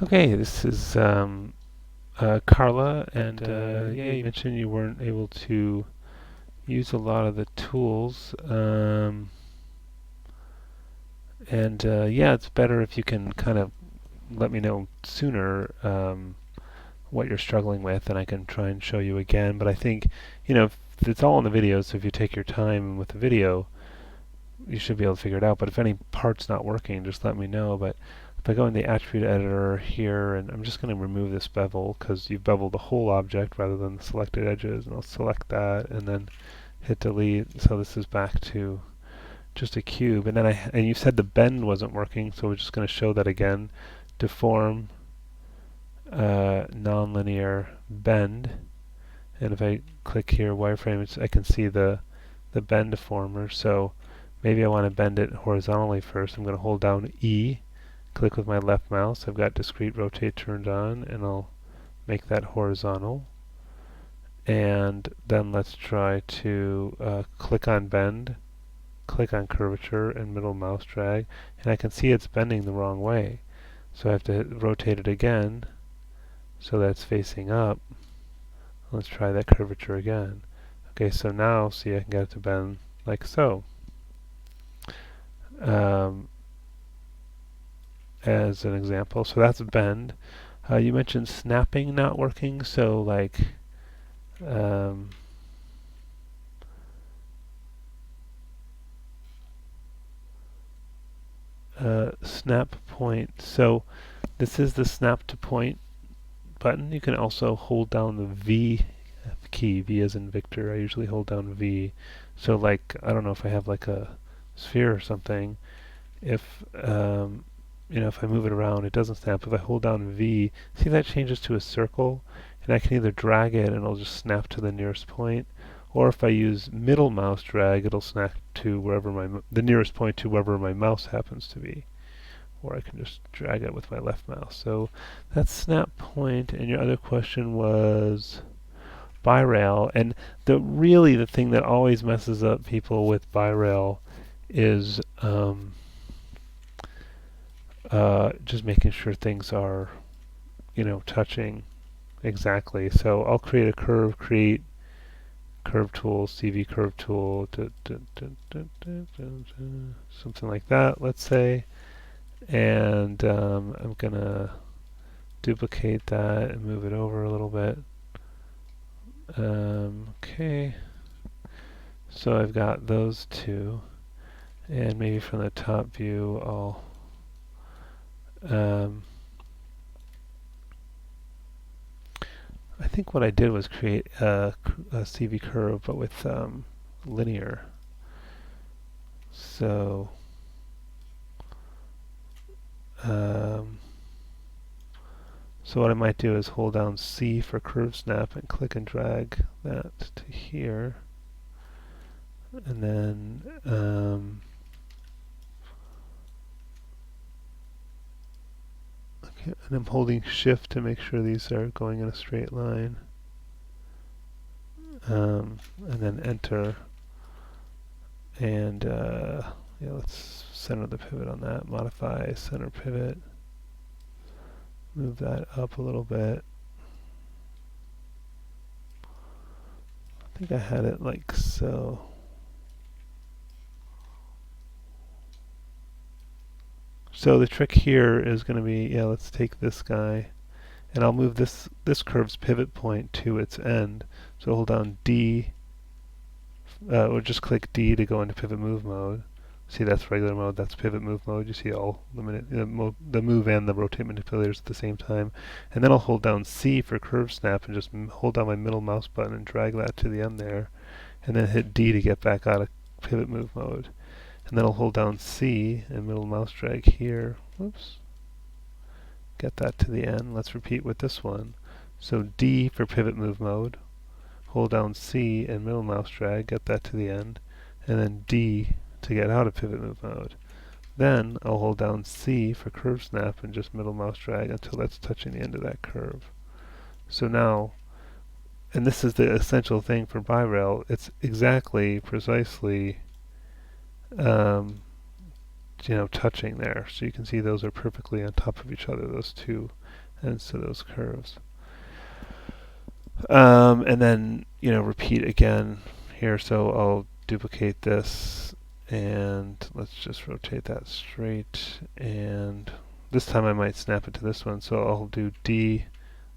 Okay, this is Carla, and yeah, you mentioned you weren't able to use a lot of the tools, and yeah, it's better if you can kind of let me know sooner what you're struggling with, and I can try and show you again. But I think, if it's all in the video, so if you take your time with the video, you should be able to figure it out. But if any part's not working, just let me know. But if I go in the attribute editor here, and I'm just going to remove this bevel because you've beveled the whole object rather than the selected edges, and I'll select that and then hit delete. So this is back to just a cube. And then and you said the bend wasn't working, so we're just going to show that again. Deform, nonlinear bend, and if I click here wireframe, I can see the bend deformer. So maybe I want to bend it horizontally first. I'm going to hold down E, click with my left mouse. I've got discrete rotate turned on, and I'll make that horizontal. And then let's try to click on bend, click on curvature, and middle mouse drag. And I can see it's bending the wrong way. So I have to rotate it again so that's facing up. Let's try that curvature again. Okay, so now see I can get it to bend like so. Um, as an example. So that's a bend. You mentioned snapping not working, so like um, snap point. So this is the snap to point button. You can also hold down the V key, V as in Victor. I usually hold down V. So like, I don't know if I have like a sphere or something, if if I move it around, it doesn't snap. If I hold down V, see that changes to a circle, and I can either drag it and it'll just snap to the nearest point, or if I use middle mouse drag, it'll snap to wherever the nearest point to wherever my mouse happens to be. Or I can just drag it with my left mouse. So that's snap point. And your other question was birail, and the thing that always messes up people with birail is just making sure things are, touching exactly. So I'll create a curve, create curve tool, CV curve tool, something like that, let's say. And I'm going to duplicate that and move it over a little bit. Okay. So I've got those two. And maybe from the top view, I'll I think what I did was create a CV curve, but with linear. So so what I might do is hold down C for curve snap and click and drag that to here, and then okay, and I'm holding shift to make sure these are going in a straight line, and then enter, and yeah, let's center the pivot on that, modify center pivot, move that up a little bit. I think I had it like so. So the trick here is going to be, yeah, let's take this guy, and I'll move this curve's pivot point to its end. So hold down D, or just click D to go into pivot move mode. See, that's regular mode, that's pivot move mode. You see all the move and the rotate manipulators at the same time. And then I'll hold down C for curve snap and just hold down my middle mouse button and drag that to the end there. And then hit D to get back out of pivot move mode. And then I'll hold down C and middle mouse drag here. Whoops. Get that to the end. Let's repeat with this one. So D for pivot move mode. Hold down C and middle mouse drag. Get that to the end. And then D to get out of pivot move mode. Then I'll hold down C for curve snap and just middle mouse drag until that's touching the end of that curve. So now, and this is the essential thing for birail, it's exactly, precisely touching there. So you can see those are perfectly on top of each other, those two ends to those curves. And then, repeat again here. So I'll duplicate this, and let's just rotate that straight. And this time I might snap it to this one. So I'll do D,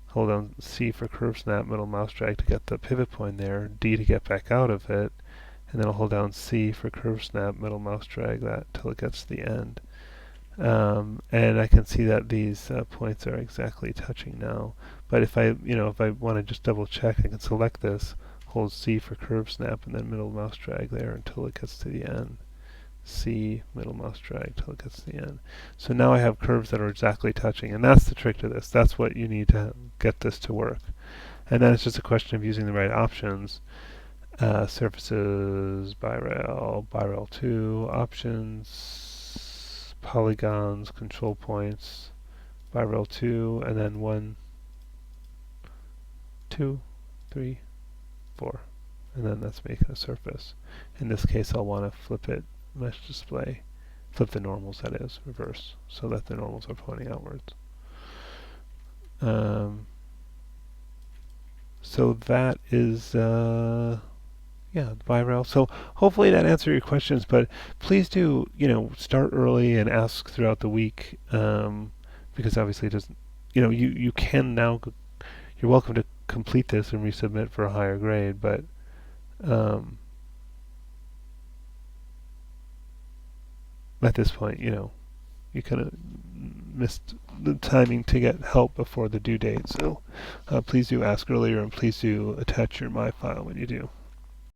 hold down C for curve snap, middle mouse drag to get the pivot point there, D to get back out of it, and then I'll hold down C for curve snap, middle mouse drag that till it gets to the end. And I can see that these points are exactly touching now. But if I want to just double check, I can select this, hold C for curve snap, and then middle mouse drag there until it gets to the end. C, middle mouse drag till it gets to the end. So now I have curves that are exactly touching, and that's the trick to this. That's what you need to get this to work. And then it's just a question of using the right options. Surfaces, Bi-Rail 2, options, polygons, control points, Bi-Rail 2, and then 1, 2, 3, 4. And then that's making a surface. In this case, I'll want to flip it, mesh display, flip the normals, that is, reverse, so that the normals are pointing outwards. So that is Bi-Rail. So hopefully that answered your questions, but please do, start early and ask throughout the week, because obviously it doesn't, you can now, you're welcome to complete this and resubmit for a higher grade, but at this point, you kind of missed the timing to get help before the due date. So please do ask earlier, and please do attach your My file when you do.